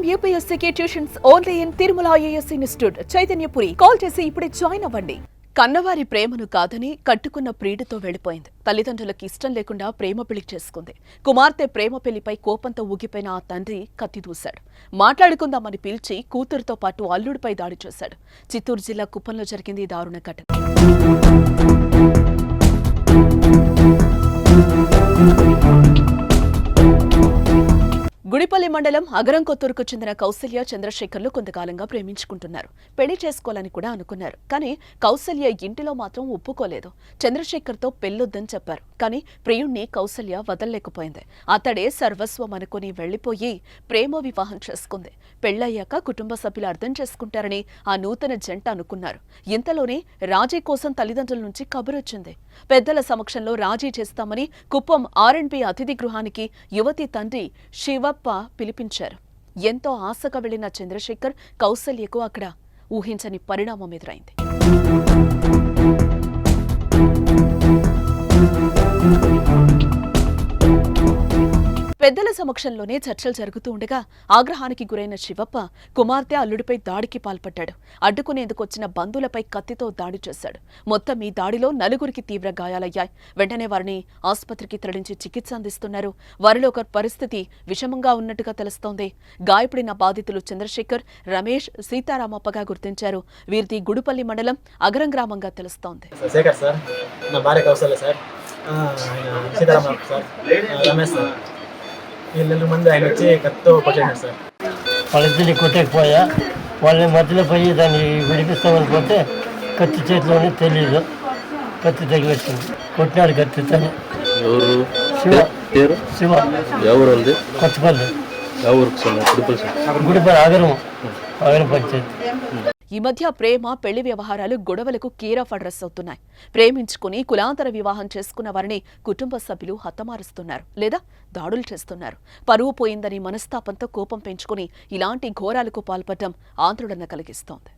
IIM UPSC tuitions only in Tirumala IAS institute Chaitanyapuri. Call చేసి ఇప్పుడే join అవ్వండి. కన్నవారి ప్రేమను కాదని కట్టుకున్న ప్రీడితో వెళ్లిపోయింది. తల్లిదండ్రులకు ఇష్టం లేకుండా ప్రేమ పెళ్లి చేసుకుంది. కుమార్తె ప్రేమ పెళ్లిపై కోపంతో ఊగిపోయిన ఆ తండ్రి కత్తి దూశాడు. మాట్లాడుకుందామని పిలిచి కూతురుతో పాటు అల్లుడిపై దాడి చేశాడు. చిత్తూరు జిల్లా కుప్పంలో జరిగింది ఈ దారుణ ఘటన. గుడిపల్లి మండలం అగరంకొత్తూరుకు చెందిన కౌసల్య చంద్రశేఖర్లు కొంతకాలంగా ప్రేమించుకుంటున్నారు. పెళ్లి చేసుకోవాలని కూడా అనుకున్నారు. కానీ కౌసల్య ఇంటిలో మాత్రం ఒప్పుకోలేదు. చంద్రశేఖర్తో పెళ్లొద్దని చెప్పారు. కానీ ప్రియుణ్ణి కౌసల్య వదల్లేకపోయింది. అతడే సర్వస్వం అనుకుని వెళ్లిపోయి ప్రేమ వివాహం చేసుకుంది. పెళ్లయ్యాక కుటుంబ సభ్యులు అర్థం చేసుకుంటారని ఆ నూతన జంట అనుకున్నారు. ఇంతలోనే రాజీ కోసం తల్లిదండ్రుల నుంచి కబురొచ్చింది. పెద్దల సమక్షంలో రాజీ చేస్తామని కుప్పం R&B అతిథి గృహానికి యువతి తండ్రి శివప్ప పిలిపించారు. ఎంతో ఆశగా వెళ్లిన చంద్రశేఖర్ కౌసల్యకు అక్కడ ఊహించని పరిణామం ఎదురైంది. పెద్దల సమక్షంలోనే చర్చలు జరుగుతూ ఉండగా ఆగ్రహానికి గురైన శివప్ప కుమార్తె అల్లుడిపై దాడికి పాల్పడ్డాడు. అడ్డుకునేందుకు వచ్చిన బంధువులపై కత్తితో దాడి చేశాడు. మొత్తం ఈ దాడిలో 4గురికి తీవ్ర గాయాలయ్యాయి. వెంటనే వారిని ఆసుపత్రికి తరలించి చికిత్స అందిస్తున్నారు. వారిలో ఒక పరిస్థితి విషమంగా ఉన్నట్టుగా తెలుస్తోంది. గాయపడిన బాధితులు చంద్రశేఖర్, రమేష్, సీతారామప్పగా గుర్తించారు. వీరిది గుడిపల్లి మండలం అగరం గ్రామంగా తెలుస్తోంది. వీళ్ళ మంది ఆయన వచ్చి కత్తితో కొట్టాడు సార్. వాళ్ళిద్దరిని కొట్టకపోయా, వాళ్ళని మధ్యలో పోయి దాన్ని విడిపిస్తామని పోతే కత్తి చేతిలోనే తెలియదు, కత్తి తగిలిస్తుంది. కొట్టినాడు కత్తితోనే. ఎవరు? శివ. శివ ఎవరు? కొత్తపల్లి. గుడిపల్లి ఆగరం పంచాయతీ. ఈ మధ్య ప్రేమ, పెళ్లి వ్యవహారాలు గొడవలకు కేర్ ఆఫ్ అడ్రస్ అవుతున్నాయి. ప్రేమించుకుని కులాంతర వివాహం చేసుకున్న వారిని కుటుంబ సభ్యులు హతమారుస్తున్నారు లేదా దాడులు చేస్తున్నారు. పరువు పోయిందని మనస్తాపంతో కోపం పెంచుకుని ఇలాంటి ఘోరాలకు పాల్పడడం ఆందోళన కలిగిస్తోంది.